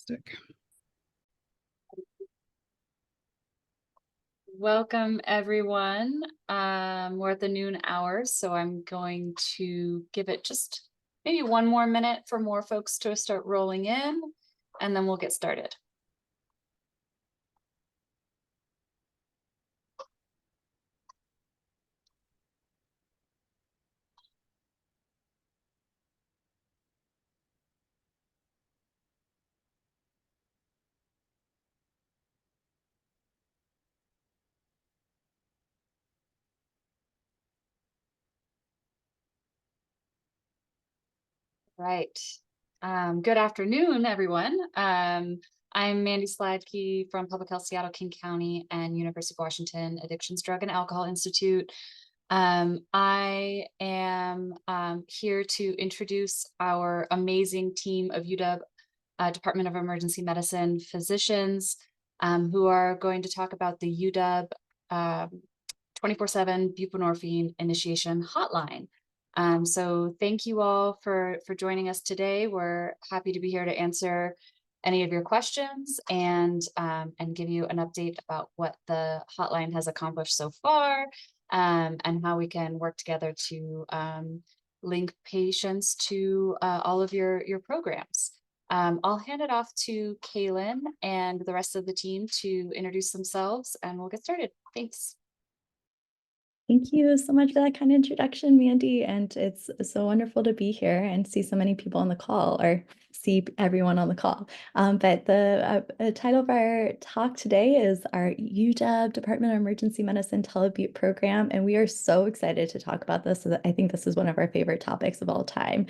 Fantastic. Welcome, everyone. We're at the noon hour, so I'm going to give it just maybe one more minute for more folks to start rolling in, and then we'll get started. Right. Good afternoon, everyone. I'm Mandy Sladkey from Public Health Seattle, King County, and University of Washington Addictions, Drug and Alcohol Institute. I am here to introduce our amazing team of UW Department of Emergency Medicine physicians who are going to talk about the UW 24/7 buprenorphine initiation hotline. So thank you all for joining us today. We're happy to be here to answer any of your questions and give you an update about what the hotline has accomplished so far and how we can work together to link patients to all of your programs. I'll hand it off to Kaylin and the rest of the team to introduce themselves, and we'll get started. Thanks. Thank you so much for that kind introduction, Mandy. And it's so wonderful to be here and see so many people on the call, or see everyone on the call. But the title of our talk today is our UW Department of Emergency Medicine Telebup program. And we are so excited to talk about this. I think this is one of our favorite topics of all time.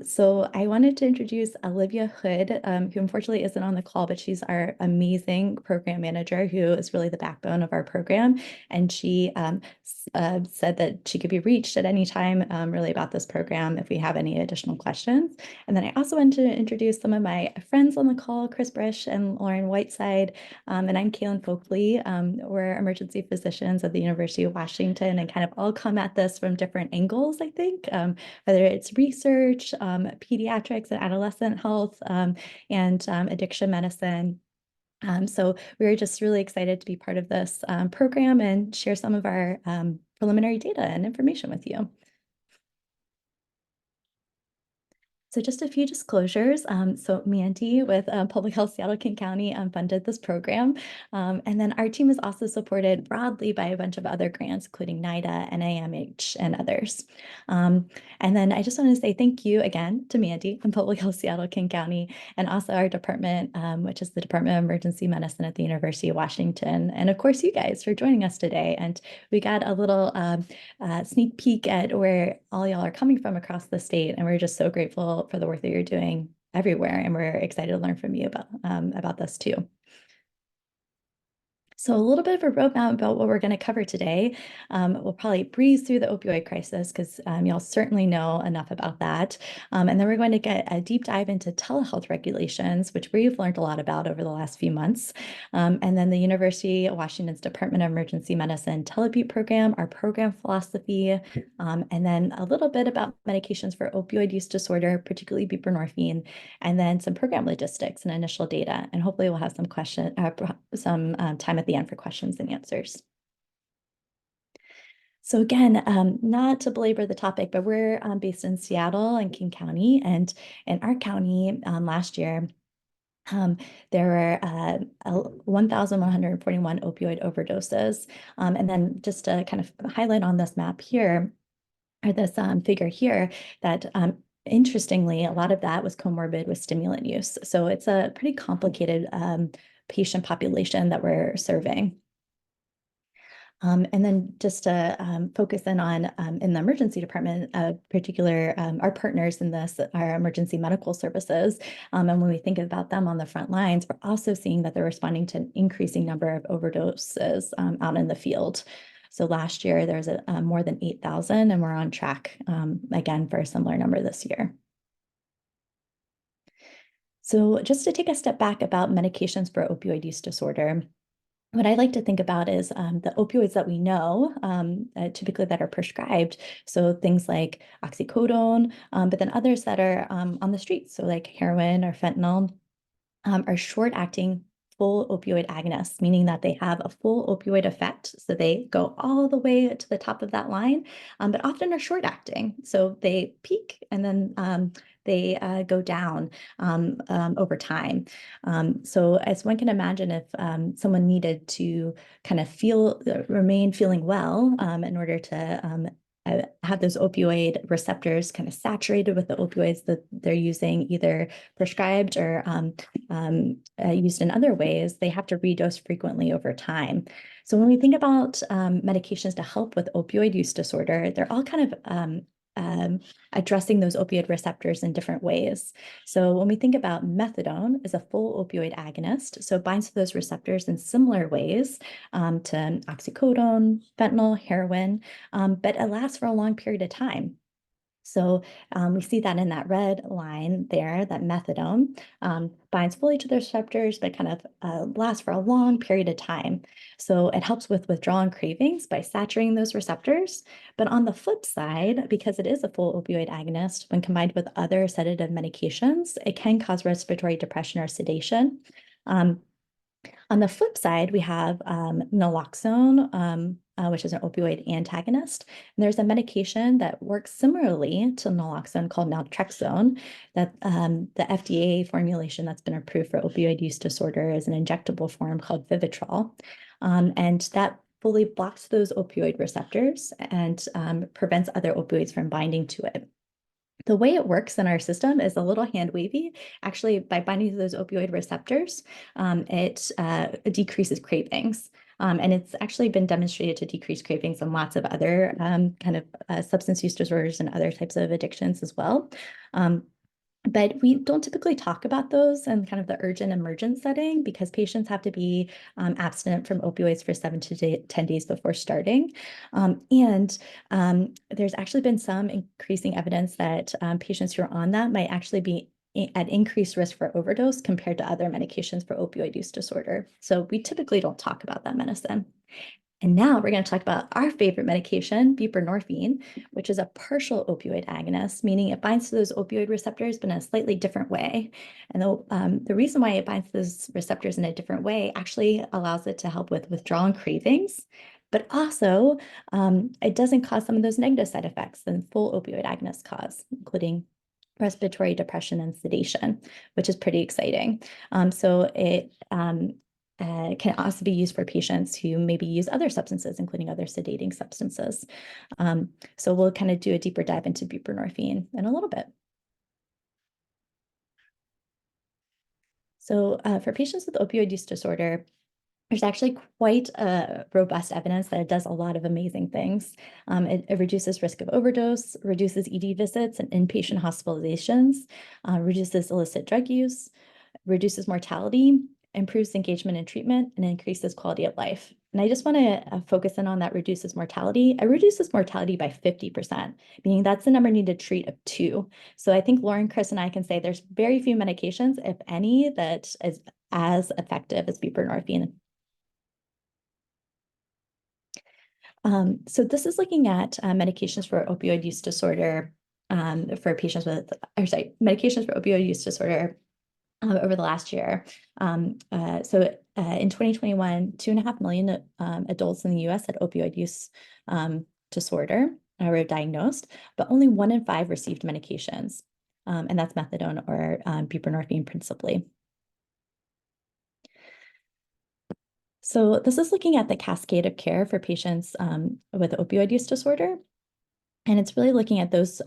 So I wanted to introduce Olivia Hood, who unfortunately isn't on the call, but she's our amazing program manager who is really the backbone of our program. And she said that she could be reached at any time really about this program if we have any additional questions. And then I also wanted to introduce some of my friends on the call, Chris Brish and Lauren Whiteside. And I'm Kaylin Folkley. We're emergency physicians at the University of Washington and kind of all come at this from different angles, I think, whether it's research, pediatrics and adolescent health, and addiction medicine. So we were just really excited to be part of this program and share some of our preliminary data and information with you. So just a few disclosures. So Mandy with Public Health Seattle, King County funded this program. And then our team is also supported broadly by a bunch of other grants, including NIDA, NIMH, and others. And then I just want to say thank you again to Mandy from Public Health Seattle, King County, and also our department, which is the Department of Emergency Medicine at the University of Washington. And of course, you guys for joining us today. And we got a little sneak peek at where all y'all are coming from across the state. And we're just so grateful for the work that you're doing everywhere. And we're excited to learn from you about this too. So a little bit of a roadmap about what we're going to cover today. We'll probably breeze through the opioid crisis because y'all certainly know enough about that. And then we're going to get a deep dive into telehealth regulations, which we've learned a lot about over the last few months. And then the University of Washington's Department of Emergency Medicine Telebup program, our program philosophy, and then a little bit about medications for opioid use disorder, particularly buprenorphine, and then some program logistics and initial data. And hopefully we'll have some time at the end for questions and answers. So again, not to belabor the topic, but we're based in Seattle and King County. And in our county last year, there were 1,141 opioid overdoses. And then just to kind of highlight on this map here, or this figure here, that interestingly, a lot of that was comorbid with stimulant use. So it's a pretty complicated patient population that we're serving. And then just to focus in on in the emergency department, particular our partners in this are emergency medical services. And when we think about them on the front lines, we're also seeing that they're responding to an increasing number of overdoses out in the field. So last year there was more than 8,000, and we're on track again for a similar number this year. So just to take a step back about medications for opioid use disorder, what I like to think about is the opioids that we know, typically that are prescribed. So things like oxycodone, but then others that are on the streets, so like heroin or fentanyl. are short-acting full opioid agonists, meaning that they have a full opioid effect. So they go all the way to the top of that line, but often are short-acting. So they peak and then they go down over time. So as one can imagine, if someone needed to kind of remain feeling well in order to have those opioid receptors kind of saturated with the opioids that they're using, either prescribed or used in other ways, they have to redose frequently over time. So when we think about medications to help with opioid use disorder, they're all kind of addressing those opioid receptors in different ways. So when we think about methadone as a full opioid agonist, so it binds to those receptors in similar ways to oxycodone, fentanyl, heroin, but it lasts for a long period of time. So we see that in that red line there, that methadone binds fully to the receptors, but kind of lasts for a long period of time. So it helps with withdrawal and cravings by saturating those receptors. But on the flip side, because it is a full opioid agonist, when combined with other sedative medications, it can cause respiratory depression or sedation. On the flip side, we have naloxone, which is an opioid antagonist. And there's a medication that works similarly to naloxone called naltrexone, that the FDA formulation that's been approved for opioid use disorder is an injectable form called Vivitrol. And that fully blocks those opioid receptors and prevents other opioids from binding to it. The way it works in our system is a little hand wavy. Actually, by binding to those opioid receptors, it decreases cravings. And it's actually been demonstrated to decrease cravings in lots of other kind of substance use disorders and other types of addictions as well. But we don't typically talk about those in kind of the urgent emergent setting because patients have to be abstinent from opioids for 7 to 10 days before starting. And there's actually been some increasing evidence that patients who are on that might actually be at increased risk for overdose compared to other medications for opioid use disorder. So we typically don't talk about that medicine. And now we're going to talk about our favorite medication, buprenorphine, which is a partial opioid agonist, meaning it binds to those opioid receptors, but in a slightly different way. And the reason why it binds to those receptors in a different way actually allows it to help with withdrawal and cravings, but also it doesn't cause some of those negative side effects that full opioid agonists cause, including respiratory depression and sedation, which is pretty exciting. So it can also be used for patients who maybe use other substances, including other sedating substances. So we'll kind of do a deeper dive into buprenorphine in a little bit. So for patients with opioid use disorder, there's actually quite robust evidence that it does a lot of amazing things. It reduces risk of overdose, reduces ED visits and inpatient hospitalizations, reduces illicit drug use, reduces mortality, improves engagement in treatment, and increases quality of life. And I just want to focus in on that reduces mortality. It reduces mortality by 50%, meaning that's the number needed to treat of 2. So I think Lauren, Chris, and I can say there's very few medications, if any, that is as effective as buprenorphine. So this is looking at medications for opioid use disorder for patients with, medications for opioid use disorder over the last year. So in 2021, 2.5 million adults in the US had opioid use disorder were diagnosed, but only 1 in 5 received medications. And that's methadone or buprenorphine principally. So this is looking at the cascade of care for patients with opioid use disorder. And it's really looking at those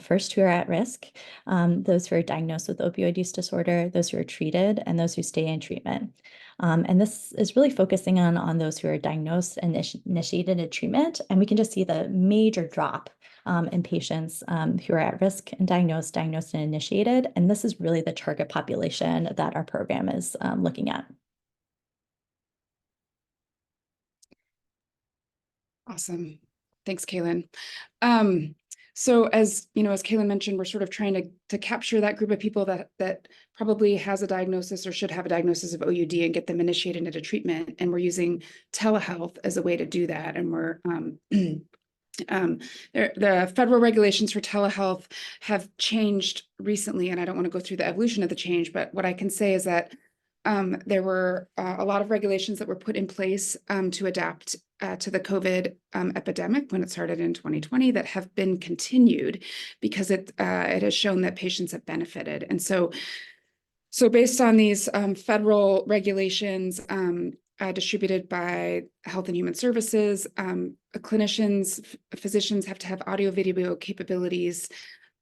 first who are at risk, those who are diagnosed with opioid use disorder, those who are treated, and those who stay in treatment. And this is really focusing on those who are diagnosed and initiated a treatment. And we can just see the major drop in patients who are at risk and diagnosed and initiated. And this is really the target population that our program is looking at. Awesome. Thanks, Kaylin. So as you know, as Kaylin mentioned, we're sort of trying to capture that group of people that probably has a diagnosis or should have a diagnosis of OUD and get them initiated into treatment. And we're using telehealth as a way to do that. And we're The federal regulations for telehealth have changed recently, and I don't want to go through the evolution of the change, but what I can say is that there were a lot of regulations that were put in place to adapt to the COVID epidemic when it started in 2020 that have been continued because it has shown that patients have benefited. And so based on these federal regulations distributed by Health and Human Services, physicians have to have audio video capabilities,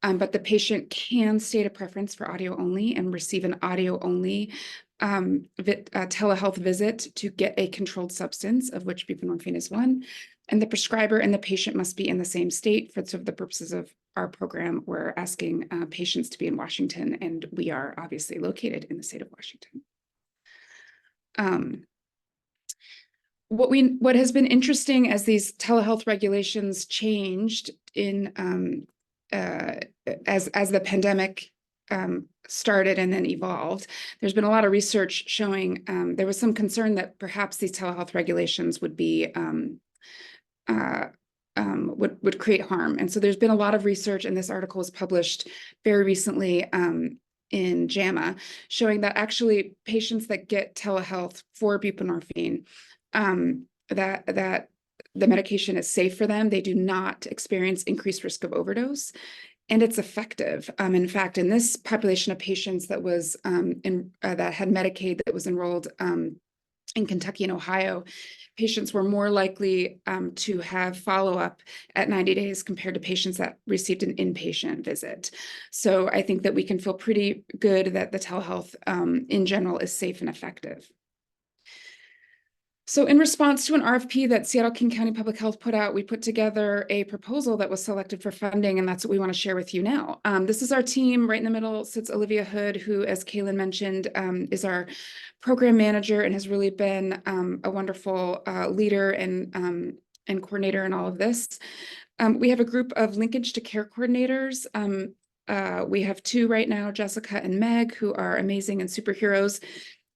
but the patient can state a preference for audio only and receive an audio only telehealth visit to get a controlled substance, of which buprenorphine is one. And the prescriber and the patient must be in the same state. For the purposes of our program, we're asking patients to be in Washington, and we are obviously located in the state of Washington. What has been interesting as these telehealth regulations changed in as the pandemic started and then evolved, there's been a lot of research showing there was some concern that perhaps these telehealth regulations would be would create harm. And so there's been a lot of research, and this article was published very recently in JAMA, showing that actually patients that get telehealth for buprenorphine, that the medication is safe for them. They do not experience increased risk of overdose, and it's effective. In fact, in this population of patients that was that had Medicaid that was enrolled in Kentucky and Ohio, patients were more likely to have follow-up at 90 days compared to patients that received an inpatient visit. So I think that we can feel pretty good that the telehealth in general is safe and effective. So in response to an RFP that Seattle-King County Public Health put out, we put together a proposal that was selected for funding, and that's what we want to share with you now. This is our team. Right in the middle sits Olivia Hood, who, as Kaylin mentioned, is our program manager and has really been a wonderful leader and coordinator in all of this. We have a group of linkage to care coordinators. We have two right now, Jessica and Meg, who are amazing and superheroes.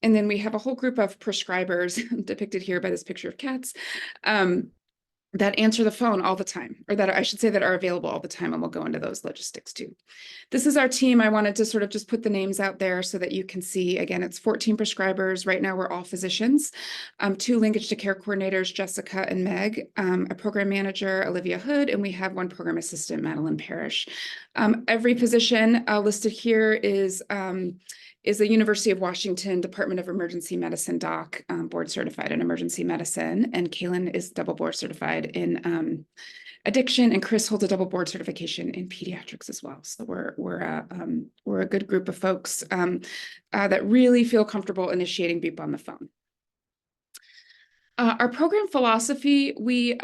And then we have a whole group of prescribers depicted here by this picture of cats that answer the phone all the time, or that I should say that are available all the time, and we'll go into those logistics too. This is our team. I wanted to sort of just put the names out there so that you can see, again, it's 14 prescribers. Right now, we're all physicians, 2 linkage to care coordinators, Jessica and Meg, a program manager, Olivia Hood, and we have 1 program assistant, Madeline Parrish. Every physician listed here is a University of Washington Department of Emergency Medicine doc, board certified in emergency medicine, and Kaylin is double board certified in addiction, and Chris holds a double board certification in pediatrics as well. So we're a good group of folks that really feel comfortable initiating BUP on the phone. Our program philosophy, we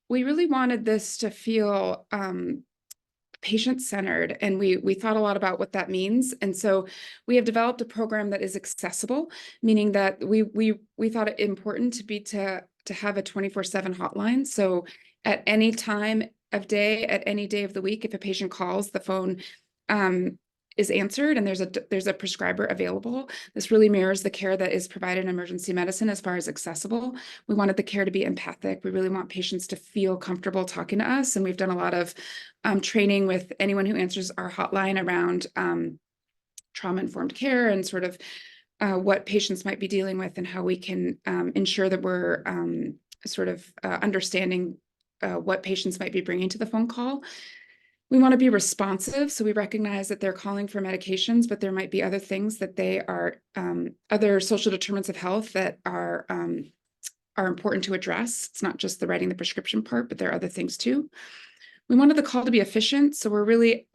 really wanted this to feel patient-centered, and we thought a lot about what that means. And so we have developed a program that is accessible, meaning that we thought it important to have a 24/7 hotline. So at any time of day, at any day of the week, if a patient calls, the phone is answered, and there's a prescriber available. This really mirrors the care that is provided in emergency medicine as far as accessible. We wanted the care to be empathic. We really want patients to feel comfortable talking to us, and we've done a lot of training with anyone who answers our hotline around trauma-informed care and sort of what patients might be dealing with and how we can ensure that we're understanding what patients might be bringing to the phone call. We want to be responsive, so we recognize that they're calling for medications, but there might be other things that they are, other social determinants of health that are important to address. It's not just the writing the prescription part, but there are other things too. We wanted the call to be efficient, so we really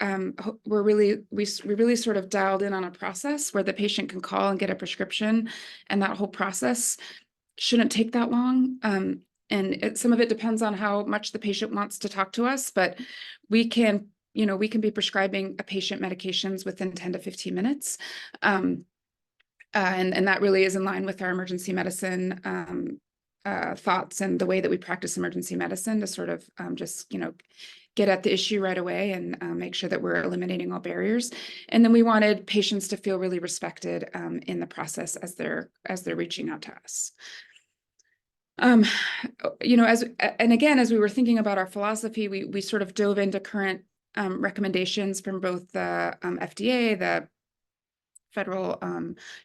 sort of dialed in on a process where the patient can call and get a prescription, and that whole process shouldn't take that long. And some of it depends on how much the patient wants to talk to us, but we can be prescribing a patient medications within 10 to 15 minutes. And that really is in line with our emergency medicine thoughts and the way that we practice emergency medicine to sort of get at the issue right away and make sure that we're eliminating all barriers. And then we wanted patients to feel really respected in the process as they're reaching out to us. Um, and again, as we were thinking about our philosophy, we sort of dove into current recommendations from both the FDA, the Federal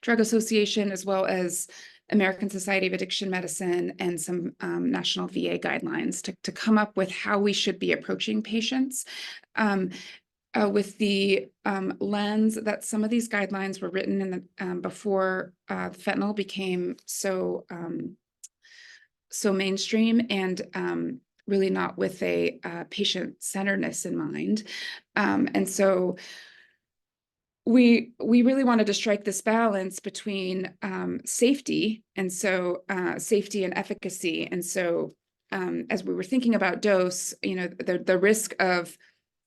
Drug Association, as well as American Society of Addiction Medicine, and some national VA guidelines to come up with how we should be approaching patients. With the lens that some of these guidelines were written in the before fentanyl became so mainstream, and really not with a patient-centeredness in mind. And so we really wanted to strike this balance between safety and safety and efficacy. And so as we were thinking about dose, the risk of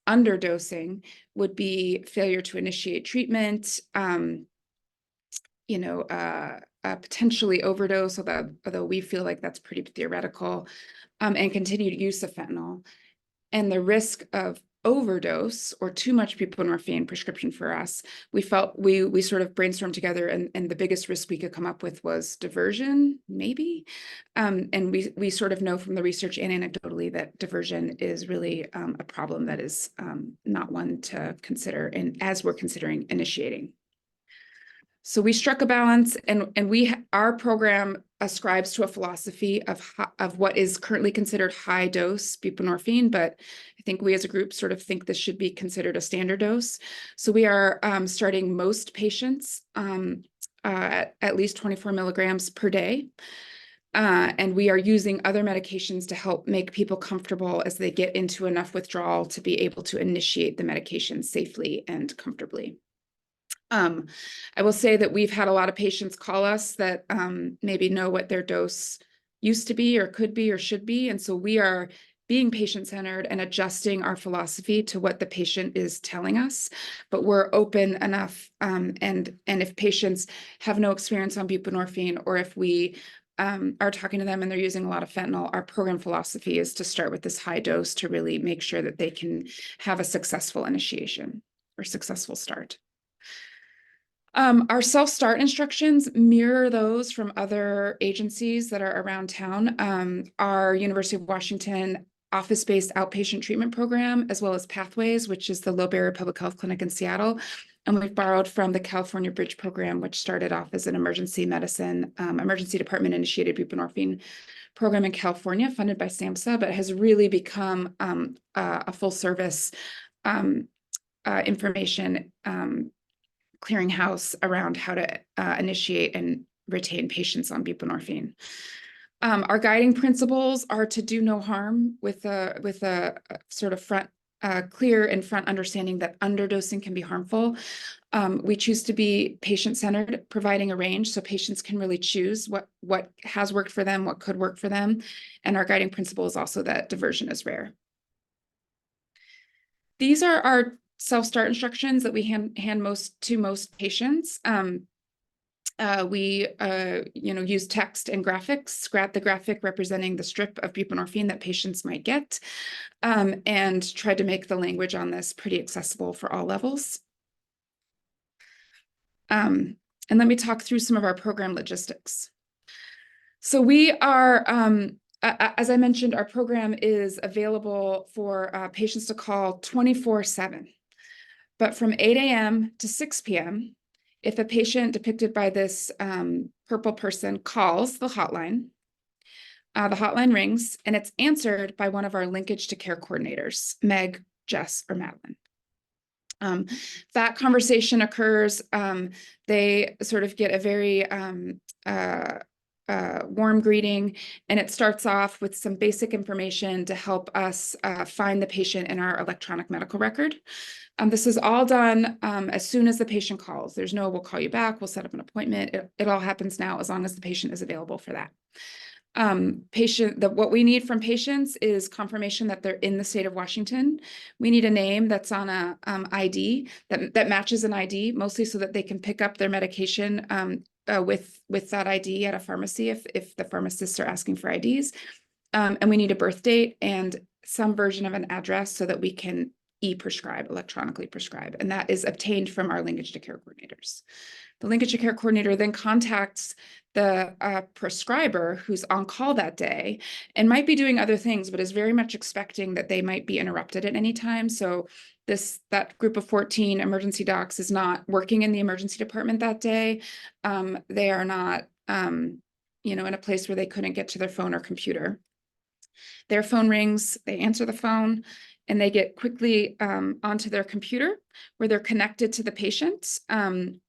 underdosing would be failure to initiate treatment, potentially overdose, although we feel like that's pretty theoretical, and continued use of fentanyl. And the risk of overdose or too much buprenorphine prescription for us, we felt we sort of brainstormed together, and the biggest risk we could come up with was diversion, maybe. And we sort of know from the research and anecdotally that diversion is really a problem that is not one to consider as we're considering initiating. So we struck a balance, and our program ascribes to a philosophy of what is currently considered high dose buprenorphine, but I think we as a group sort of think this should be considered a standard dose. So we are starting most patients at least 24 milligrams per day. And we are using other medications to help make people comfortable as they get into enough withdrawal to be able to initiate the medication safely and comfortably. I will say that we've had a lot of patients call us that maybe know what their dose used to be or could be or should be. And so we are being patient-centered and adjusting our philosophy to what the patient is telling us. But we're open enough, and if patients have no experience on buprenorphine, or if we are talking to them and they're using a lot of fentanyl, our program philosophy is to start with this high dose to really make sure that they can have a successful initiation or successful start. Our self-start instructions mirror those from other agencies that are around town. Our University of Washington office-based outpatient treatment program, as well as Pathways, which is the low barrier public health clinic in Seattle. And we've borrowed from the California Bridge program, which started off as an emergency medicine, emergency department initiated buprenorphine program in California, funded by SAMHSA, but has really become a full service information clearinghouse around how to initiate and retain patients on buprenorphine. Our guiding principles are to do no harm with a sort of clear and front understanding that underdosing can be harmful. We choose to be patient-centered, providing a range so patients can really choose what has worked for them, what could work for them. And our guiding principle is also that diversion is rare. These are our self-start instructions that we hand to most patients. We use text and graphics, the graphic representing the strip of buprenorphine that patients might get, and try to make the language on this pretty accessible for all levels. And let me talk through some of our program logistics. So we are, as I mentioned, our program is available for patients to call 24/7. But from 8 a.m. to 6 p.m., if a patient depicted by this purple person calls the hotline rings, and it's answered by one of our linkage to care coordinators, Meg, Jess, or Madeline. That conversation occurs. They sort of get a very warm greeting, and it starts off with some basic information to help us find the patient in our electronic medical record. This is all done as soon as the patient calls. There's no, we'll call you back, we'll set up an appointment. It all happens now as long as the patient is available for that. What we need from patients is confirmation that they're in the state of Washington. We need a name that's on a ID that matches an ID, mostly so that they can pick up their medication with that ID at a pharmacy if the pharmacists are asking for IDs. And we need a birth date and some version of an address so that we can e-prescribe, electronically prescribe, and that is obtained from our linkage to care coordinators. The linkage to care coordinator then contacts the prescriber who's on call that day and might be doing other things, but is very much expecting that they might be interrupted at any time. So that group of 14 emergency docs is not working in the emergency department that day. They are not, in a place where they couldn't get to their phone or computer. Their phone rings, they answer the phone, and they get quickly onto their computer where they're connected to the patient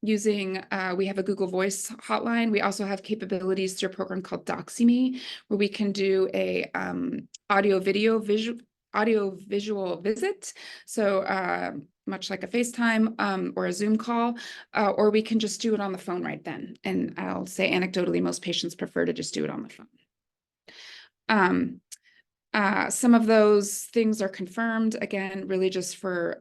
using, we have a Google Voice hotline. We also have capabilities through a program called DoxyMe, where we can do a audio visual visit. So much like a FaceTime or a Zoom call, or we can just do it on the phone right then. And I'll say anecdotally, most patients prefer to just do it on the phone. Some of those things are confirmed, again, really just for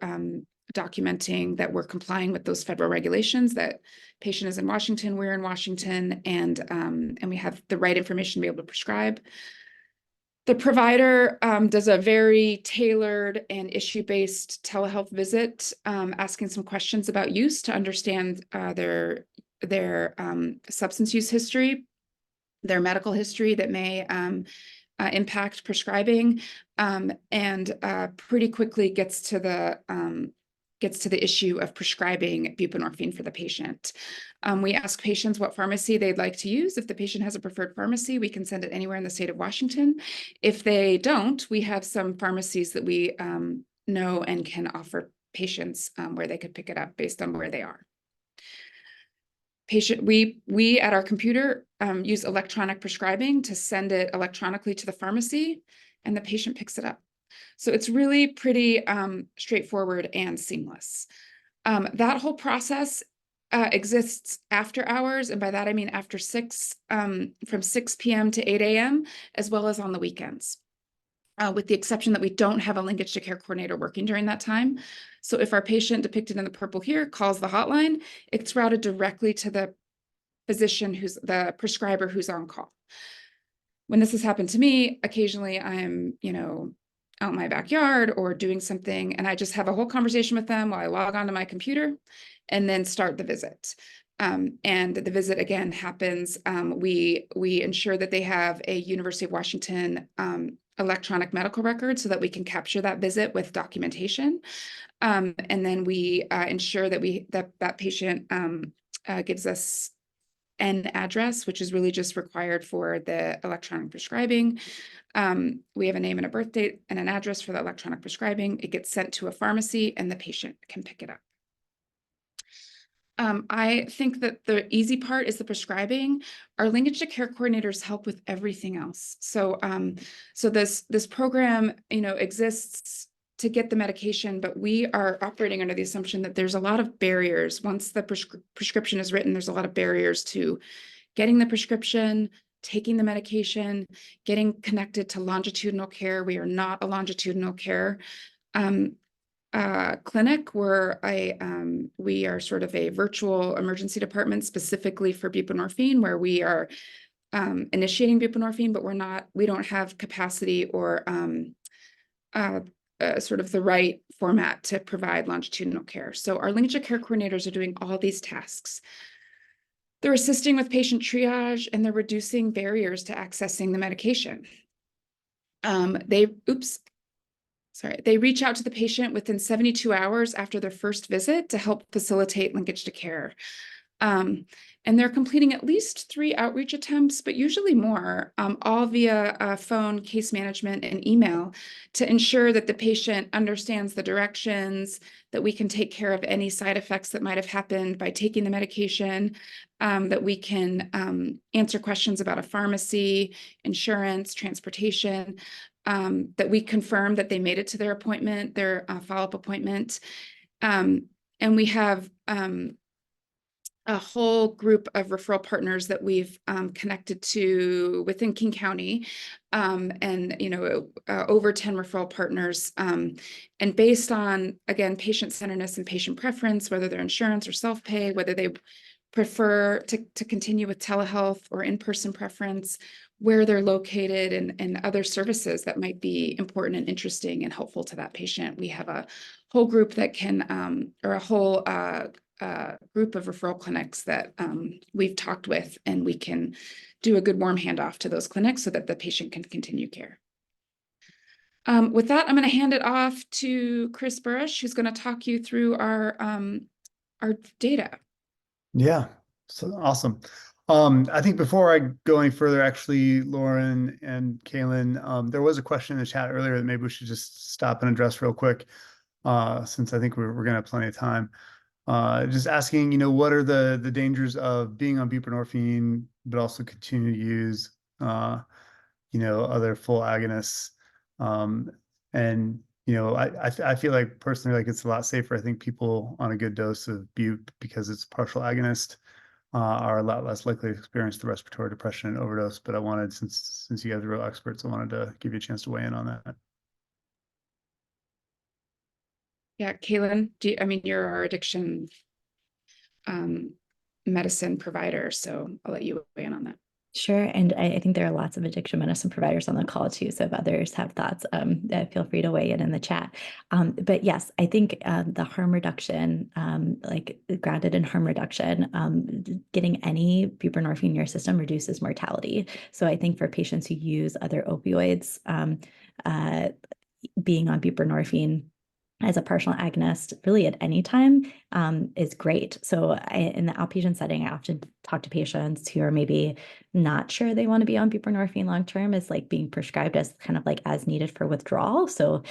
documenting that we're complying with those federal regulations, that patient is in Washington, we're in Washington, and we have the right information to be able to prescribe. The provider does a very tailored and issue-based telehealth visit, asking some questions about use to understand their substance use history, their medical history that may impact prescribing, and pretty quickly gets to the issue of prescribing buprenorphine for the patient. We ask patients what pharmacy they'd like to use. If the patient has a preferred pharmacy, we can send it anywhere in the state of Washington. If they don't, we have some pharmacies that we know and can offer patients where they could pick it up based on where they are. We at our computer use electronic prescribing to send it electronically to the pharmacy, and the patient picks it up. So it's really pretty straightforward and seamless. That whole process exists after hours, and by that I mean after from 6 p.m. to 8 a.m., as well as on the weekends. With the exception that we don't have a linkage to care coordinator working during that time. So if our patient depicted in the purple here calls the hotline, it's routed directly to the physician the prescriber who's on call. When this has happened to me, occasionally I'm, out in my backyard or doing something, and I just have a whole conversation with them while I log onto my computer and then start the visit. And the visit again happens, we ensure that they have a University of Washington electronic medical record so that we can capture that visit with documentation. And then we ensure that that patient gives us an address, which is really just required for the electronic prescribing. We have a name and a birth date and an address for the electronic prescribing. It gets sent to a pharmacy and the patient can pick it up. I think that the easy part is the prescribing. Our linkage to care coordinators help with everything else. So, this program, exists to get the medication, but we are operating under the assumption that there's a lot of barriers. Once the prescription is written, there's a lot of barriers to getting the prescription, taking the medication, getting connected to longitudinal care. We are not a longitudinal care clinic. We are sort of a virtual emergency department specifically for buprenorphine, where we are initiating buprenorphine, but we don't have capacity or sort of the right format to provide longitudinal care. So our linkage to care coordinators are doing all these tasks. They're assisting with patient triage, and they're reducing barriers to accessing the medication. They reach out to the patient within 72 hours after their first visit to help facilitate linkage to care. And they're completing at least 3 outreach attempts, but usually more, all via phone, case management, and email to ensure that the patient understands the directions, that we can take care of any side effects that might have happened by taking the medication, that we can answer questions about a pharmacy, insurance, transportation, that we confirm that they made it to their appointment, their follow-up appointment. And we have a whole group of referral partners that we've connected to within King County, and over 10 referral partners. And based on, again, patient centeredness and patient preference, whether they're insurance or self-pay, whether they prefer to continue with telehealth or in-person preference, where they're located, and other services that might be important and interesting and helpful to that patient. We have a whole group that can, or a whole group of referral clinics that we've talked with, and we can do a good warm handoff to those clinics so that the patient can continue care. With that, I'm going to hand it off to Chris Burrish, who's going to talk you through our data. Yeah, so awesome. I think before I go any further, actually, Lauren and Kaylin, there was a question in the chat earlier that maybe we should just stop and address real quick, since I think we're going to have plenty of time. Just asking, what are the dangers of being on buprenorphine, but also continue to use, other full agonists. And I feel like personally, like it's a lot safer. I think people on a good dose of bupe, because it's partial agonist, are a lot less likely to experience the respiratory depression and overdose. But I wanted, since you guys are real experts, I wanted to give you a chance to weigh in on that. Yeah, Kaylin, you're our addiction medicine provider, so I'll let you weigh in on that. Sure. And I think there are lots of addiction medicine providers on the call too. So if others have thoughts, feel free to weigh in the chat. But yes, I think the harm reduction, like grounded in harm reduction, getting any buprenorphine in your system reduces mortality. So I think for patients who use other opioids, being on buprenorphine as a partial agonist really at any time is great. So in the outpatient setting, I often talk to patients who are maybe not sure they want to be on buprenorphine long-term, is like being prescribed as kind of like as needed for withdrawal. So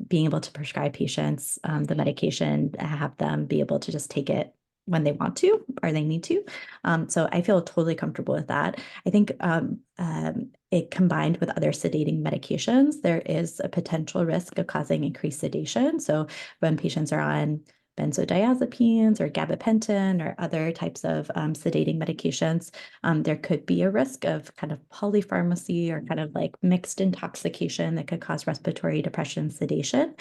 being able to prescribe patients the medication, have them be able to just take it when they want to or they need to. So I feel totally comfortable with that. I think it combined with other sedating medications, there is a potential risk of causing increased sedation. So when patients are on benzodiazepines or gabapentin or other types of sedating medications, there could be a risk of kind of polypharmacy or kind of like mixed intoxication that could cause respiratory depression, sedation.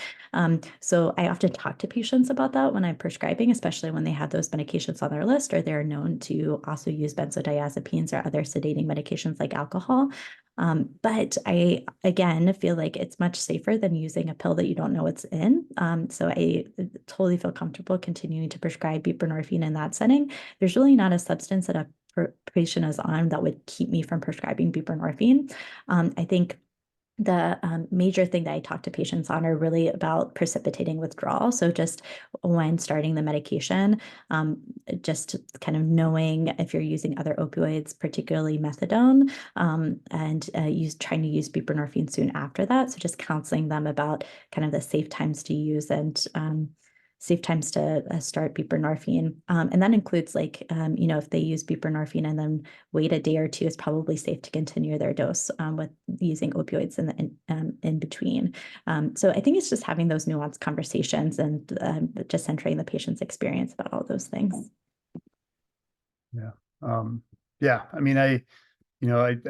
So I often talk to patients about that when I'm prescribing, especially when they have those medications on their list or they're known to also use benzodiazepines or other sedating medications like alcohol. But I, again, feel like it's much safer than using a pill that you don't know what's in. So I totally feel comfortable continuing to prescribe buprenorphine in that setting. There's really not a substance that a patient is on that would keep me from prescribing buprenorphine. I think the major thing that I talk to patients on are really about precipitating withdrawal. So just when starting the medication, just kind of knowing if you're using other opioids, particularly methadone, and trying to use buprenorphine soon after that. So just counseling them about kind of the safe times to use and safe times to start buprenorphine. And that includes like, if they use buprenorphine and then wait a day or two, it's probably safe to continue their dose with using opioids in between. So I think it's just having those nuanced conversations and just centering the patient's experience about all those things. Yeah. Yeah. I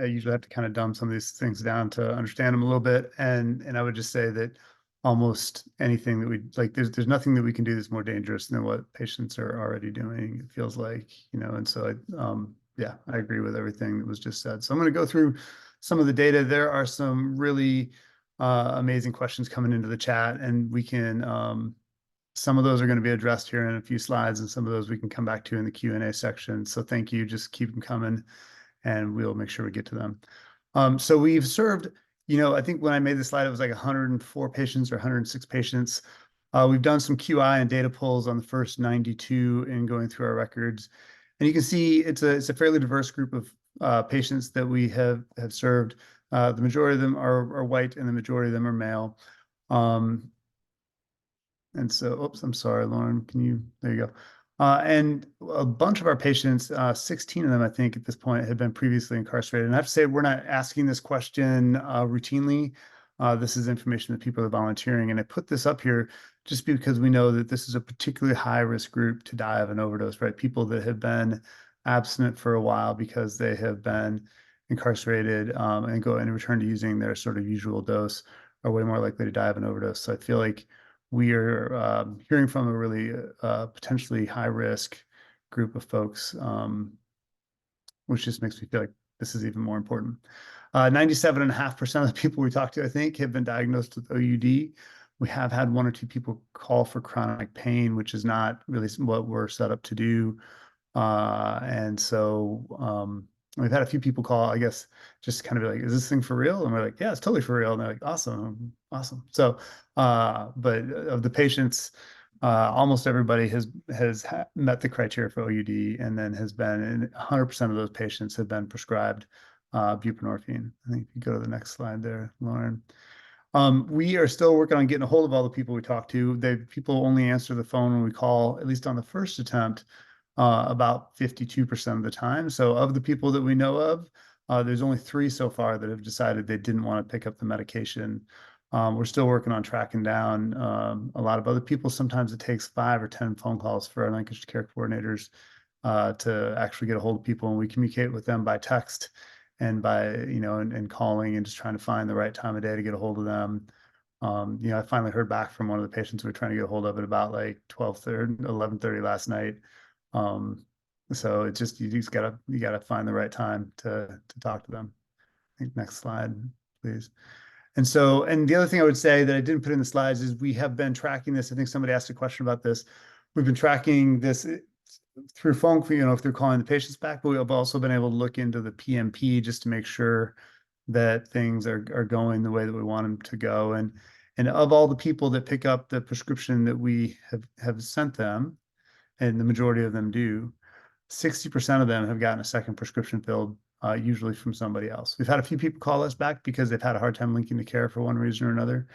usually have to kind of dumb some of these things down to understand them a little bit. And I would just say that almost anything that we like, there's nothing that we can do that's more dangerous than what patients are already doing, it feels like, and so I agree with everything that was just said. So I'm going to go through some of the data. There are some really amazing questions coming into the chat, and we can, some of those are going to be addressed here in a few slides, and some of those we can come back to in the Q&A section. So thank you. Just keep them coming, and we'll make sure we get to them. So we've served, I think when I made this slide, it was like 104 patients or 106 patients. We've done some QI and data pulls on the first 92 in going through our records. And you can see it's a fairly diverse group of patients that we have served. The majority of them are white and the majority of them are male. And so, oops, I'm sorry, Lauren, there you go. And a bunch of our patients, 16 of them, I think at this point, had been previously incarcerated. And I have to say, we're not asking this question routinely. This is information that people are volunteering. And I put this up here just because we know that this is a particularly high-risk group to die of an overdose, right? People that have been abstinent for a while because they have been incarcerated and go and return to using their sort of usual dose are way more likely to die of an overdose. So I feel like we are hearing from a really potentially high-risk group of folks, which just makes me feel like this is even more important. 97.5% of the people we talk to, I think, have been diagnosed with OUD. We have had 1 or 2 people call for chronic pain, which is not really what we're set up to do. And so we've had a few people call, I guess, just kind of be like, is this thing for real? And we're like, yeah, it's totally for real. And they're like, awesome, awesome. So, but of the patients, almost everybody has met the criteria for OUD, and then has been, and 100% of those patients have been prescribed buprenorphine. I think if you go to the next slide there, Lauren. We are still working on getting a hold of all the people we talk to. People only answer the phone when we call, at least on the first attempt, about 52% of the time. So of the people that we know of, there's only 3 so far that have decided they didn't want to pick up the medication. We're still working on tracking down a lot of other people. Sometimes it takes 5 or 10 phone calls for our linkage care coordinators to actually get a hold of people, and we communicate with them by text and by, and calling and just trying to find the right time of day to get a hold of them. I finally heard back from one of the patients we were trying to get a hold of at about like 12:30, 11:30 last night. So it's just, you gotta find the right time to talk to them. I think next slide, please. And the other thing I would say that I didn't put in the slides is we have been tracking this. I think somebody asked a question about this. We've been tracking this through phone, if they're calling the patients back, but we have also been able to look into the PMP just to make sure that things are going the way that we want them to go. And of all the people that pick up the prescription that we have sent them, and the majority of them do, 60% of them have gotten a second prescription filled, usually from somebody else. We've had a few people call us back because they've had a hard time linking to care for one reason or another.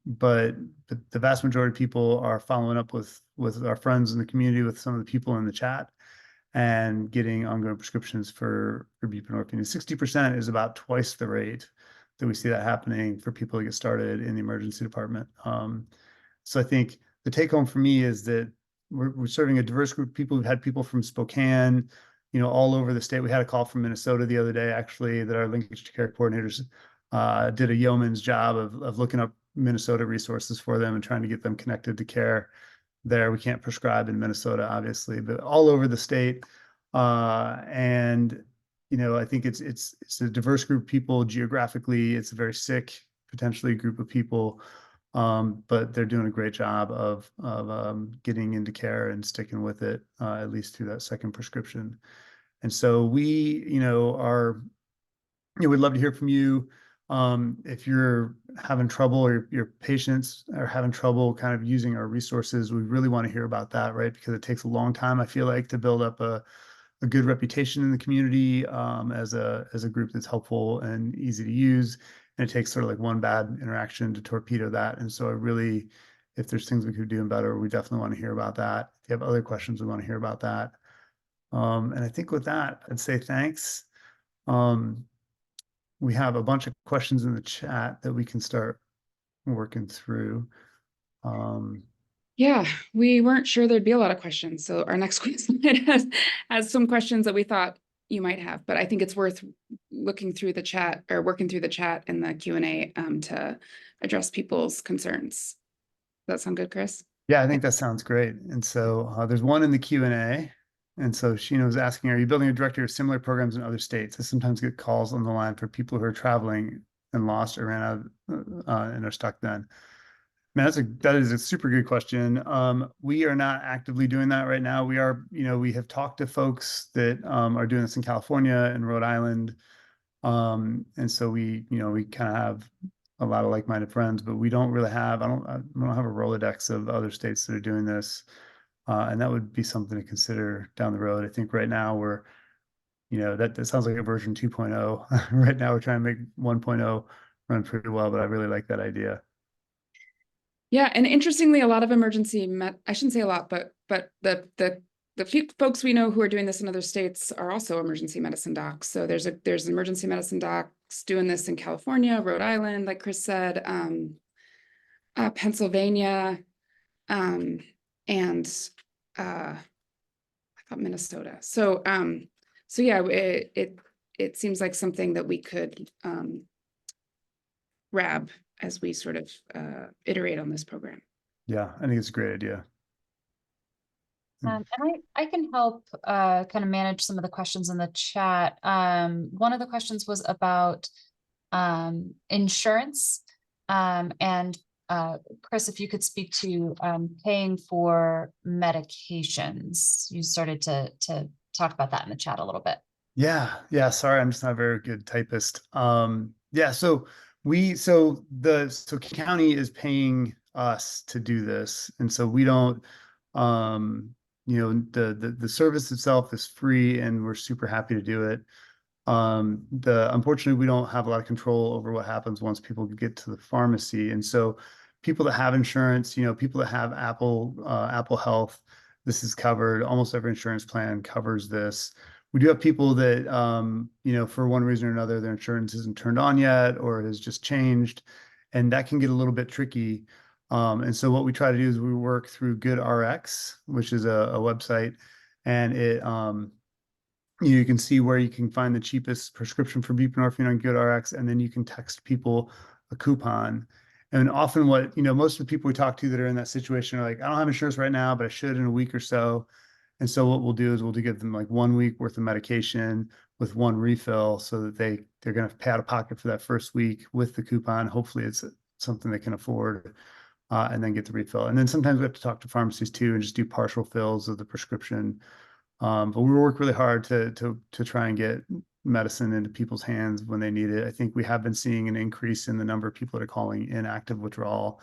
But the vast majority of people are following up with our friends in the community, with some of the people in the chat, and getting ongoing prescriptions for buprenorphine. And 60% is about twice the rate that we see that happening for people who get started in the emergency department. So I think the take home for me is that we're serving a diverse group of people. We've had people from Spokane, all over the state. We had a call from Minnesota the other day, actually, that our linkage to care coordinators did a yeoman's job of looking up Minnesota resources for them and trying to get them connected to care there. We can't prescribe in Minnesota, obviously, but all over the state. And I think it's a diverse group of people geographically. It's a very sick, potentially, group of people. But they're doing a great job of getting into care and sticking with it, at least through that second prescription. And so we, we'd love to hear from you. If you're having trouble, or your patients are having trouble kind of using our resources, we really want to hear about that, right? Because it takes a long time, I feel like, to build up a good reputation in the community as a group that's helpful and easy to use. And it takes sort of like one bad interaction to torpedo that. And so if there's things we could be doing better, we definitely want to hear about that. If you have other questions, we want to hear about that. And I think with that, I'd say thanks. We have a bunch of questions in the chat that we can start working through. Yeah, we weren't sure there'd be a lot of questions. So our next question has some questions that we thought you might have, but I think it's worth looking through the chat, or working through the chat and the Q&A to address people's concerns. Does that sound good, Chris? Yeah, I think that sounds great. And so there's one in the Q&A. And so Sheena was asking, are you building a directory of similar programs in other states? I sometimes get calls on the line for people who are traveling and lost or ran out and are stuck then. Man, that is a super good question. We are not actively doing that right now. We are, we have talked to folks that are doing this in California and Rhode Island. And so we kind of have a lot of like-minded friends, but we don't really have, I don't have a Rolodex of other states that are doing this. And that would be something to consider down the road. I think right now we're, that sounds like a version 2.0. Right now we're trying to make 1.0 run pretty well, but I really like that idea. Yeah, and interestingly, a lot of I shouldn't say a lot, but the few folks we know who are doing this in other states are also emergency medicine docs. So there's emergency medicine docs doing this in California, Rhode Island, like Chris said, Pennsylvania, and I thought Minnesota. So yeah, it seems like something that we could grab as we sort of iterate on this program. Yeah, I think it's a great idea. And I can help kind of manage some of the questions in the chat. One of the questions was about insurance. And Chris, if you could speak to paying for medications. You started to talk about that in the chat a little bit. Yeah. Sorry, I'm just not a very good typist. Yeah, so King County is paying us to do this, and so we don't, the service itself is free, and we're super happy to do it. Unfortunately, we don't have a lot of control over what happens once people get to the pharmacy, and so people that have insurance, people that have Apple Health, this is covered. Almost every insurance plan covers this. We do have people that, for one reason or another, their insurance isn't turned on yet or has just changed, and that can get a little bit tricky. And so what we try to do is we work through GoodRx, which is a website, and you can see where you can find the cheapest prescription for buprenorphine on GoodRx, and then you can text people a coupon. And often most of the people we talk to that are in that situation are like, I don't have insurance right now, but I should in a week or so. And so what we'll do is we'll give them like 1 week worth of medication with one refill so that they're going to pay out of pocket for that first week with the coupon. Hopefully it's something they can afford, and then get the refill. And then sometimes we have to talk to pharmacies too and just do partial fills of the prescription. But we work really hard to try and get medicine into people's hands when they need it. I think we have been seeing an increase in the number of people that are calling in active withdrawal.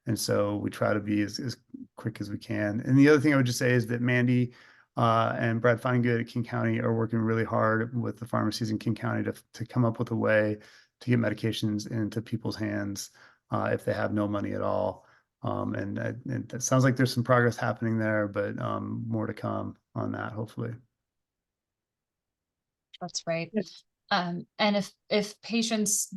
And so we try to be as quick as we can. And the other thing I would just say is that Mandy and Brad Finegood at King County are working really hard with the pharmacies in King County to come up with a way to get medications into people's hands if they have no money at all. And it sounds like there's some progress happening there, but more to come on that, hopefully. That's right. Yes. And if patients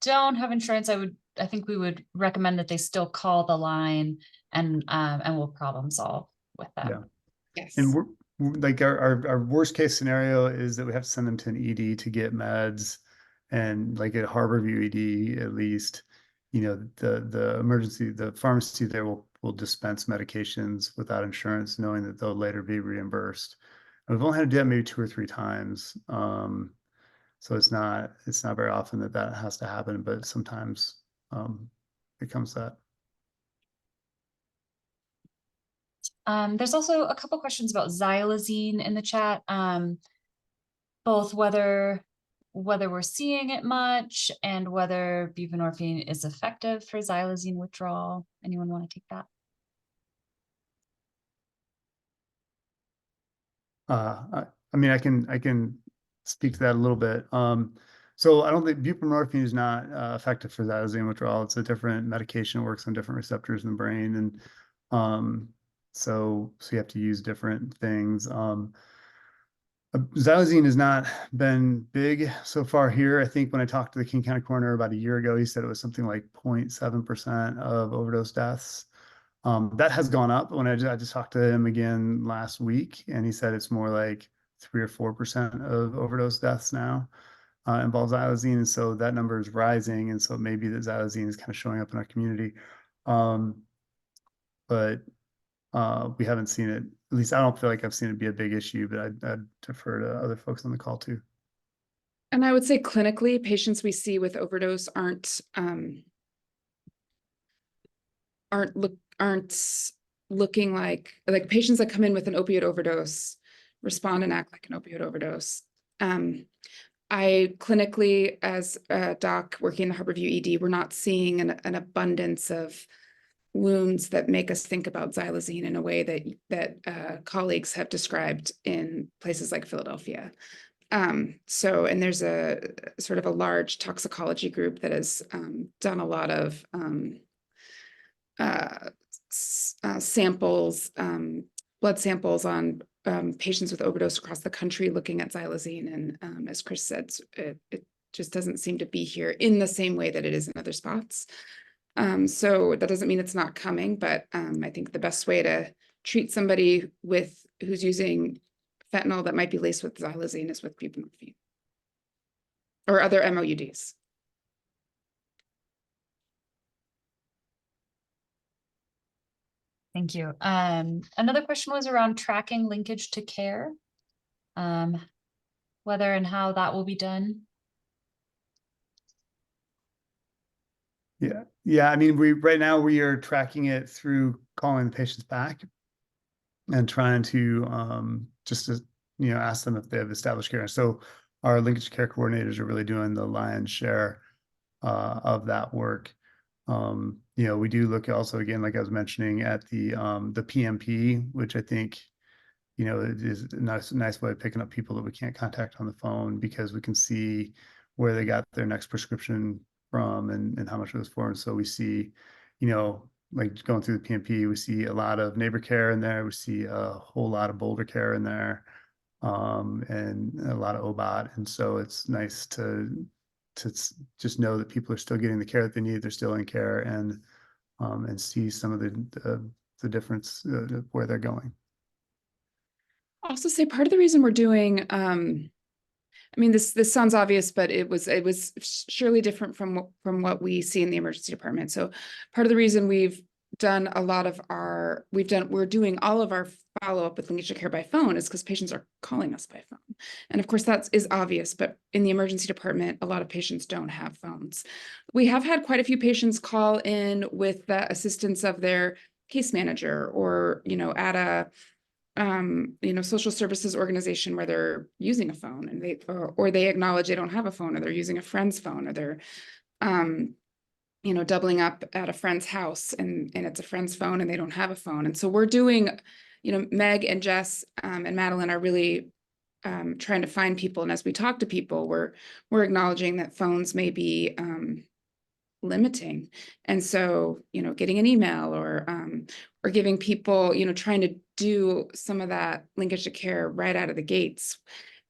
don't have insurance, I think we would recommend that they still call the line and we'll problem solve with them. Yes. And we're like our worst case scenario is that we have to send them to an ED to get meds, and like at Harborview ED, at least, the pharmacy there will dispense medications without insurance, knowing that they'll later be reimbursed. And we've only had to do that maybe 2 or 3 times. So it's not very often that has to happen, but sometimes it comes to that. There's also a couple questions about xylazine in the chat, both whether we're seeing it much and whether buprenorphine is effective for xylazine withdrawal. Anyone want to take that? I mean, I can speak to that a little bit. So I don't think buprenorphine is not effective for xylazine withdrawal. It's a different medication, works on different receptors in the brain, and so you have to use different things. Xylazine has not been big so far here. I think when I talked to the King County coroner about a year ago, he said it was something like 0.7% of overdose deaths. That has gone up. When I just talked to him again last week, and he said it's more like 3 or 4% of overdose deaths now involve xylazine, and so that number is rising, and so maybe the xylazine is kind of showing up in our community. But we haven't seen it. At least I don't feel like I've seen it be a big issue, but I'd defer to other folks on the call too. And I would say clinically, patients we see with overdose aren't looking like patients that come in with an opioid overdose respond and act like an opioid overdose. I clinically, as a doc working in the Harborview ED, we're not seeing an abundance of wounds that make us think about xylazine in a way that colleagues have described in places like Philadelphia. And there's a sort of a large toxicology group that has done a lot of samples, blood samples on patients with overdose across the country looking at xylazine. And as Chris said, it just doesn't seem to be here in the same way that it is in other spots. So that doesn't mean it's not coming, but I think the best way to treat somebody who's using fentanyl that might be laced with xylazine is with buprenorphine or other MOUDs. Thank you. Another question was around tracking linkage to care. Whether and how that will be done. Yeah. I mean, right now we are tracking it through calling the patients back and trying to just to ask them if they have established care. So our linkage care coordinators are really doing the lion's share of that work. We do look also, again, like I was mentioning, at the PMP, which I think it is a nice way of picking up people that we can't contact on the phone, because we can see where they got their next prescription from and how much it was for. And so we see, like going through the PMP, we see a lot of neighbor care in there. We see a whole lot of Boulder care in there, and a lot of OBOT. And so it's nice to just know that people are still getting the care that they need. They're still in care, and see some of the difference where they're going. I'll also say part of the reason we're doing, I mean, this sounds obvious, but it was surely different from what we see in the emergency department. So part of the reason we're doing all of our follow-up with linkage to care by phone is because patients are calling us by phone. And of course that is obvious, but in the emergency department, a lot of patients don't have phones. We have had quite a few patients call in with the assistance of their case manager, or, at a social services organization where they're using a phone, and or they acknowledge they don't have a phone, or they're using a friend's phone, or they're doubling up at a friend's house, and it's a friend's phone and they don't have a phone. And so we're doing, Meg and Jess and Madeline are really trying to find people. And as we talk to people, we're acknowledging that phones may be limiting. And so, getting an email, or giving people, trying to do some of that linkage to care right out of the gates,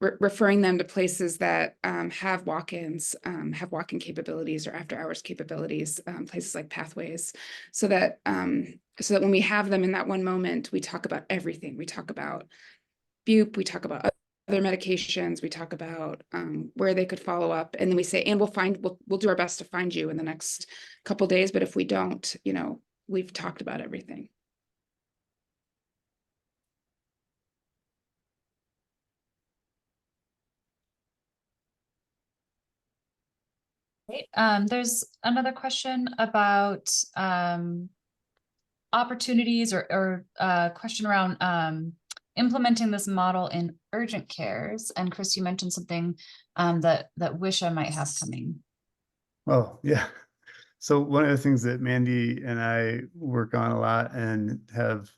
referring them to places that have walk-ins, have walk-in capabilities or after-hours capabilities, places like Pathways, so that when we have them in that one moment, we talk about everything. We talk about BUP, we talk about other medications, we talk about where they could follow up, and then we say, and we'll do our best to find you in the next couple days, but if we don't, we've talked about everything. Great. There's another question about opportunities, or a question around implementing this model in urgent cares. And Chris, you mentioned something that Wisha might have coming. Oh, yeah. So one of the things that Mandy and I work on a lot and have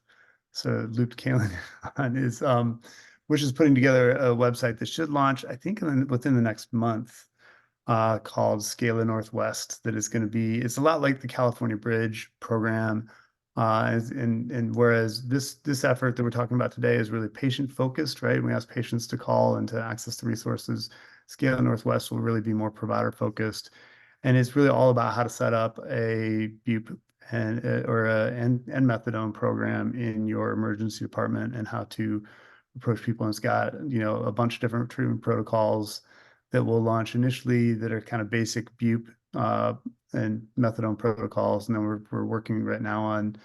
sort of looped Kaylin on is which is putting together a website that should launch, I think, within the next month, called Scala Northwest. That is going to be, it's a lot like the California Bridge program. And whereas this effort that we're talking about today is really patient focused, right? We ask patients to call and to access the resources. Scala Northwest will really be more provider focused. And it's really all about how to set up a BUP and methadone program in your emergency department, and how to approach people. And it's got, a bunch of different treatment protocols that will launch initially that are kind of basic BUP and methadone protocols. And then we're working right now on,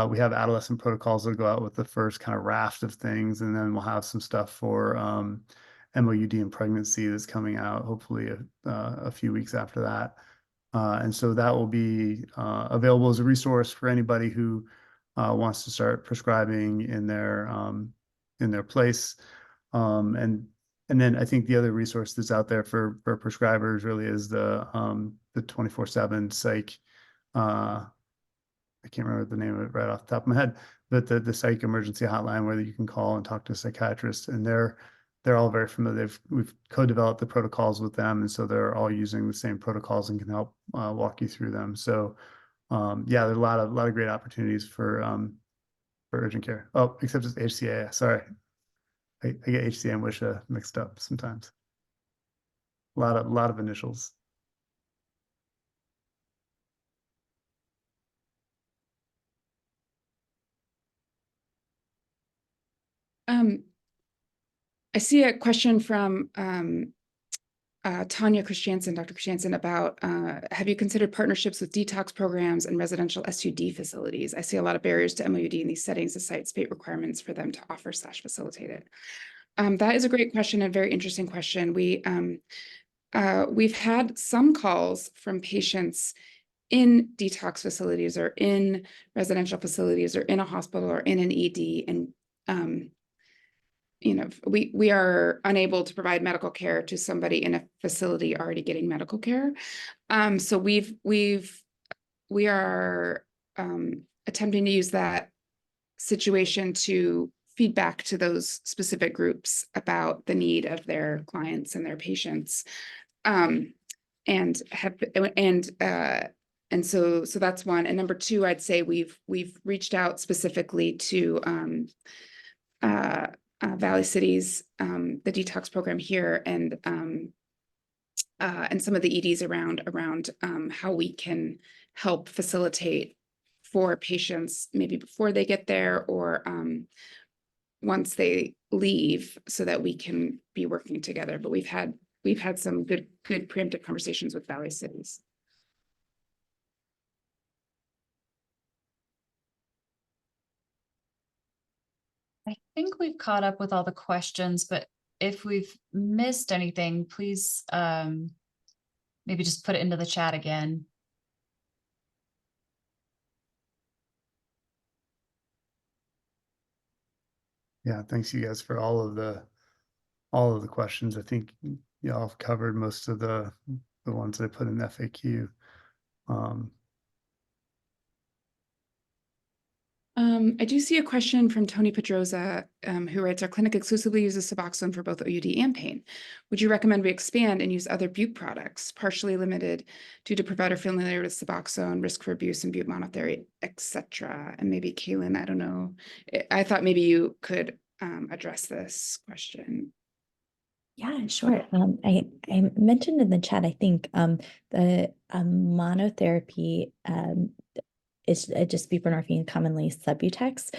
we have adolescent protocols that go out with the first kind of raft of things. And then we'll have some stuff for MOUD and pregnancy that's coming out hopefully a few weeks after that. And so that will be available as a resource for anybody who wants to start prescribing in their place. And then I think the other resource that's out there for prescribers really is the 24/7 psych. I can't remember the name of it right off the top of my head, but the psych emergency hotline where you can call and talk to a psychiatrist, and they're all very familiar. We've co-developed the protocols with them, and so they're all using the same protocols and can help walk you through them. So yeah, there's a lot of great opportunities for urgent care. Oh, except it's HCA. Sorry, I get HCA and Wisha mixed up sometimes. A lot of initials. I see a question from Tanya Christiansen, Dr. Christiansen, about have you considered partnerships with detox programs and residential SUD facilities? I see a lot of barriers to MOUD in these settings, despite state requirements for them to offer / facilitate it. That is a great question, a very interesting question. We've had some calls from patients in detox facilities or in residential facilities or in a hospital or in an ED, and you know, we are unable to provide medical care to somebody in a facility already getting medical care. So we are attempting to use that situation to feedback to those specific groups about the need of their clients and their patients. And so that's one. And number two, I'd say we've reached out specifically to Valley Cities, the detox program here, and some of the EDs around how we can help facilitate for patients maybe before they get there or once they leave, so that we can be working together. But we've had some good preemptive conversations with Valley Cities. I think we've caught up with all the questions, but if we've missed anything, please maybe just put it into the chat again. Yeah, thanks you guys for all of the questions. I think y'all have covered most of the ones that I put in FAQ. I do see a question from Tony Pedroza, who writes, our clinic exclusively uses Suboxone for both OUD and pain. Would you recommend we expand and use other bupe products, partially limited due to provider familiarity with Suboxone, risk for abuse and bupe monotherapy, etc.? And maybe Kaylin, I don't know. I thought maybe you could address this question. Yeah, sure. I mentioned in the chat, I think the monotherapy is just buprenorphine, commonly Subutex.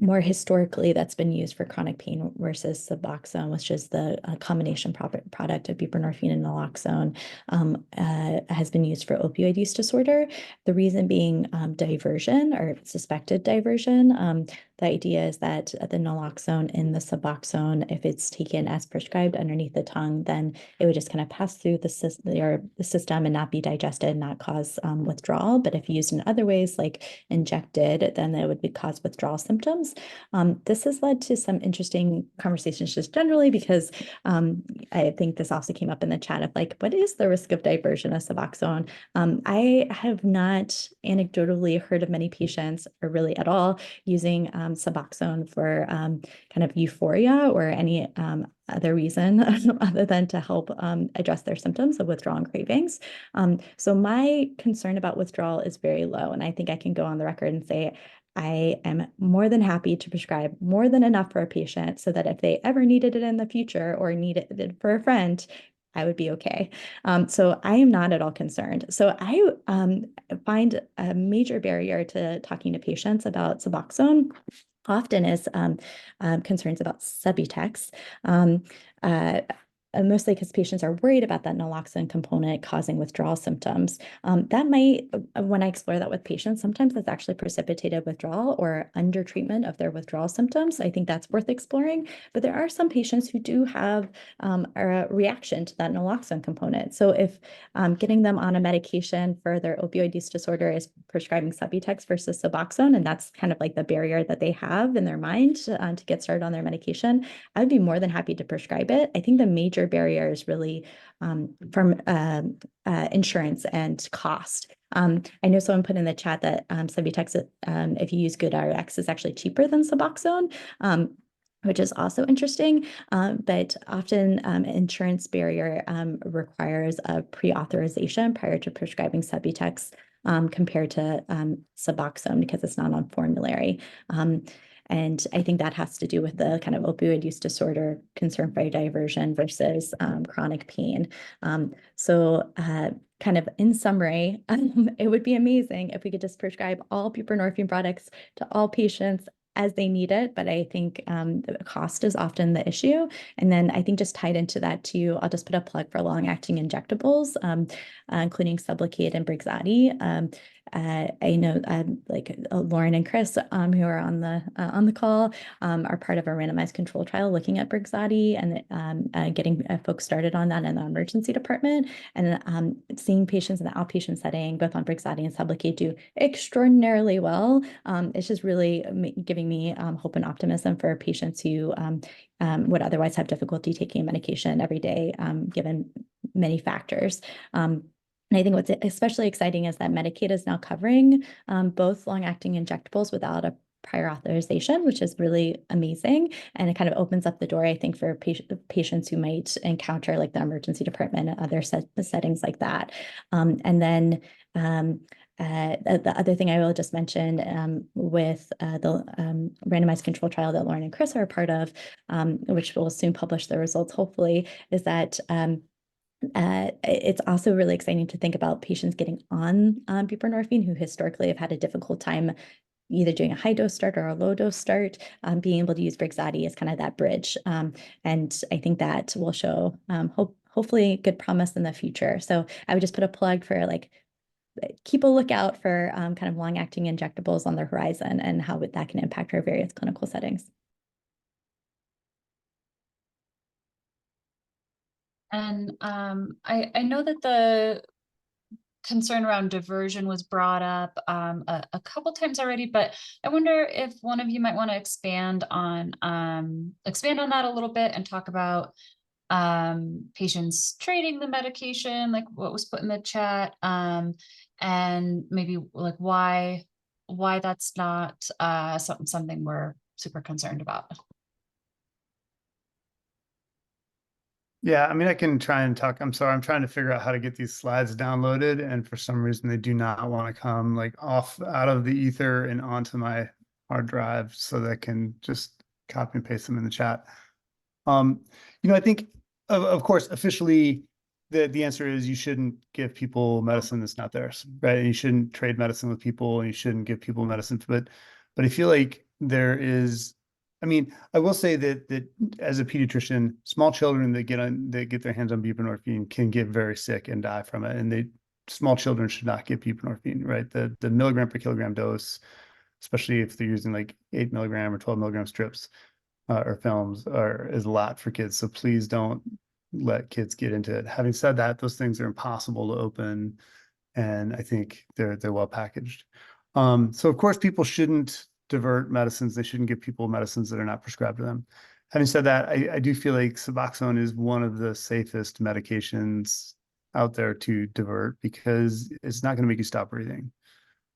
More historically, that's been used for chronic pain versus Suboxone, which is the combination product of buprenorphine and naloxone, has been used for opioid use disorder. The reason being diversion or suspected diversion. The idea is that the naloxone in the Suboxone, if it's taken as prescribed underneath the tongue, then it would just kind of pass through the system and not be digested, not cause withdrawal. But if used in other ways, like injected, then it would cause withdrawal symptoms. This has led to some interesting conversations just generally, because I think this also came up in the chat of like, what is the risk of diversion of Suboxone? I have not anecdotally heard of many patients, or really at all, using Suboxone for kind of euphoria or any other reason other than to help address their symptoms of withdrawal and cravings. So my concern about withdrawal is very low. And I think I can go on the record and say, I am more than happy to prescribe more than enough for a patient so that if they ever needed it in the future or needed it for a friend, I would be okay. So I am not at all concerned. So I find a major barrier to talking to patients about Suboxone often is concerns about Subutex. Mostly because patients are worried about that naloxone component causing withdrawal symptoms. That might, when I explore that with patients, sometimes that's actually precipitated withdrawal or under treatment of their withdrawal symptoms. I think that's worth exploring. But there are some patients who do have a reaction to that naloxone component. So if getting them on a medication for their opioid use disorder is prescribing Subutex versus Suboxone, and that's kind of like the barrier that they have in their mind to get started on their medication, I would be more than happy to prescribe it. I think the major barrier is really from insurance and cost. I know someone put in the chat that Subutex, if you use GoodRx, is actually cheaper than Suboxone, which is also interesting. But often insurance barrier requires a pre-authorization prior to prescribing Subutex compared to Suboxone because it's not on formulary. And I think that has to do with the kind of opioid use disorder concern for diversion versus chronic pain. So kind of in summary, it would be amazing if we could just prescribe all buprenorphine products to all patients as they need it, but I think the cost is often the issue. And then I think just tied into that too, I'll just put a plug for long-acting injectables, including Sublocade and Brixadi. I know Lauren and Chris, who are on the call, are part of a randomized control trial looking at Brixadi and getting folks started on that in the emergency department, and seeing patients in the outpatient setting, both on Brixadi and Sublocade, do extraordinarily well. It's just really giving me hope and optimism for patients who would otherwise have difficulty taking medication every day, given many factors. And I think what's especially exciting is that Medicaid is now covering both long-acting injectables without a prior authorization, which is really amazing. And it kind of opens up the door, I think, for patients who might encounter like the emergency department and other settings like that. And then the other thing I will just mention with the randomized control trial that Lauren and Chris are a part of, which will soon publish the results, hopefully, is that it's also really exciting to think about patients getting on buprenorphine who historically have had a difficult time either doing a high dose start or a low dose start, being able to use Brixadi as kind of that bridge. And I think that will show hopefully good promise in the future. So I would just put a plug for like, keep a lookout for kind of long-acting injectables on the horizon and how that can impact our various clinical settings. And I know that the concern around diversion was brought up a couple times already, but I wonder if one of you might want to expand on that a little bit and talk about patients trading the medication, like what was put in the chat, and maybe like why that's not something we're super concerned about. Yeah, I mean, I can try and talk. I'm sorry, I'm trying to figure out how to get these slides downloaded, and for some reason they do not want to come like off out of the ether and onto my hard drive so that I can just copy and paste them in the chat. I think of course officially the answer is you shouldn't give people medicine that's not theirs, right? And you shouldn't trade medicine with people, and you shouldn't give people medicine. But I feel like there is. I mean, I will say that as a pediatrician, small children that get their hands on buprenorphine can get very sick and die from it. And small children should not get buprenorphine, right? The milligram per kilogram dose, especially if they're using like 8 milligram or 12 milligram strips or films, is a lot for kids. So please don't let kids get into it. Having said that, those things are impossible to open, and I think they're well packaged. So of course, people shouldn't divert medicines. They shouldn't give people medicines that are not prescribed to them. Having said that, I do feel like Suboxone is one of the safest medications out there to divert because it's not going to make you stop breathing.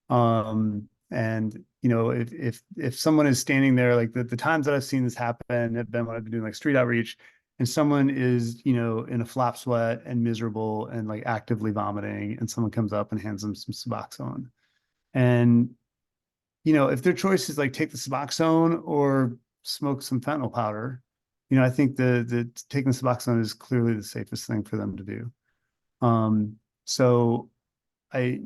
And if someone is standing there, like the times that I've seen this happen have been when I've been doing like street outreach, and someone is, in a flop sweat and miserable and like actively vomiting, and someone comes up and hands them some Suboxone. And if their choice is like take the Suboxone or smoke some fentanyl powder, I think the taking the Suboxone is clearly the safest thing for them to do. So I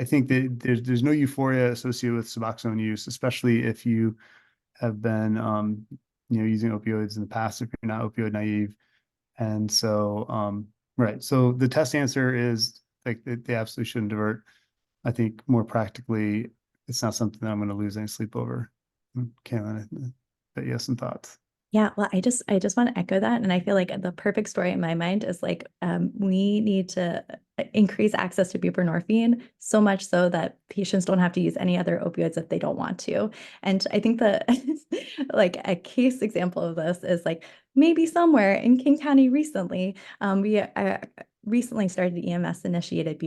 think that there's no euphoria associated with Suboxone use, especially if you have been using opioids in the past, if you're not opioid naive. And so right. So the test answer is like they absolutely shouldn't divert. I think more practically, it's not something that I'm going to lose any sleep over. Kaylin, but you have some thoughts. Yeah, well, I just want to echo that. And I feel like the perfect story in my mind is like we need to increase access to buprenorphine so much so that patients don't have to use any other opioids if they don't want to. And I think that like a case example of this is like maybe somewhere in King County recently, we recently started the EMS initiated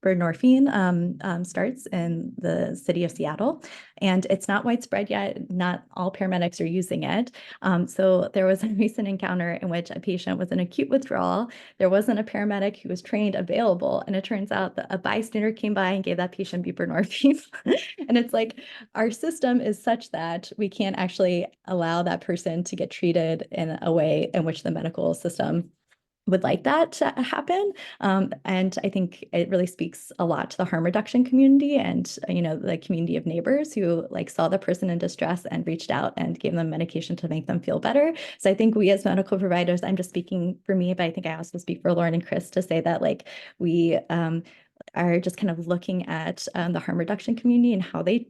buprenorphine starts in the city of Seattle, and it's not widespread yet. Not all paramedics are using it. So there was a recent encounter in which a patient was in acute withdrawal. There wasn't a paramedic who was trained available, and it turns out that a bystander came by and gave that patient buprenorphine. And it's like our system is such that we can't actually allow that person to get treated in a way in which the medical system would like that to happen. And I think it really speaks a lot to the harm reduction community and, the community of neighbors who like saw the person in distress and reached out and gave them medication to make them feel better. So I think we as medical providers, I'm just speaking for me, but I think I also speak for Lauren and Chris to say that like we are just kind of looking at the harm reduction community and how they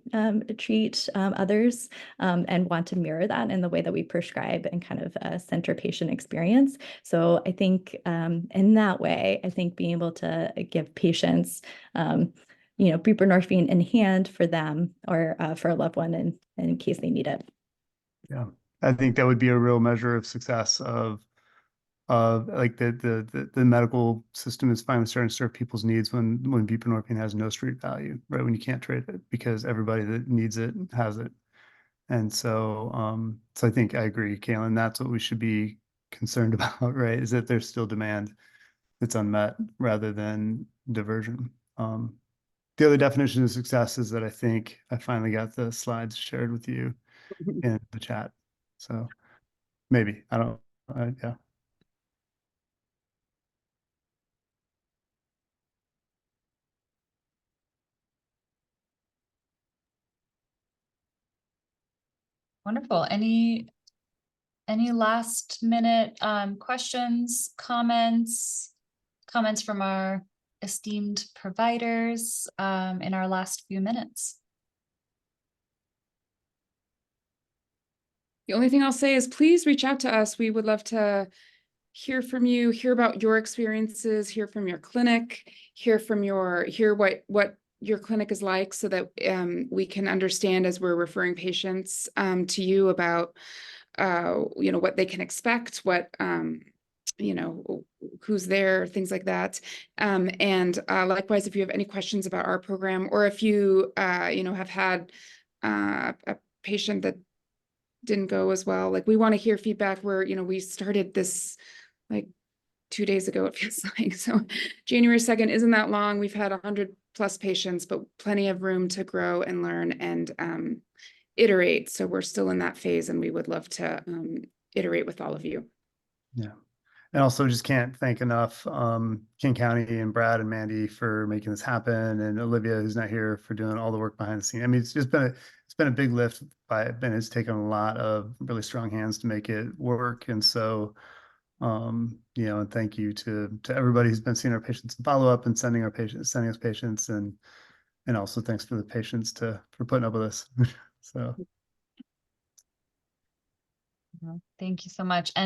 treat others and want to mirror that in the way that we prescribe and kind of center patient experience. So I think in that way, I think being able to give patients, buprenorphine in hand for them or for a loved one in case they need it. Yeah, I think that would be a real measure of success of like the medical system is finally starting to serve people's needs when buprenorphine has no street value, right? When you can't trade it because everybody that needs it has it. And so, so I think I agree, Kaylin, that's what we should be concerned about, right? Is that there's still demand that's unmet rather than diversion. The other definition of success is that I think I finally got the slides shared with you in the chat. So maybe, I don't, yeah. Wonderful. Any last minute questions, comments from our esteemed providers in our last few minutes? The only thing I'll say is please reach out to us. We would love to hear from you, hear about your experiences, hear from your clinic, hear what your clinic is like so that we can understand as we're referring patients to you about what they can expect, who's there, things like that. And likewise, if you have any questions about our program, or if you have had a patient that didn't go as well, like we want to hear feedback. We started this like 2 days ago, it feels like. So January 2nd isn't that long. We've had 100+ patients, but plenty of room to grow and learn and iterate. So we're still in that phase, and we would love to iterate with all of you. Yeah. And also just can't thank enough King County and Brad and Mandy for making this happen, and Olivia, who's not here, for doing all the work behind the scene. I mean, it's been a big lift and it's taken a lot of really strong hands to make it work. And so and thank you to everybody who's been seeing our patients and follow up and sending us patients, and also thanks for the patients for putting up with us. So Thank you so much. And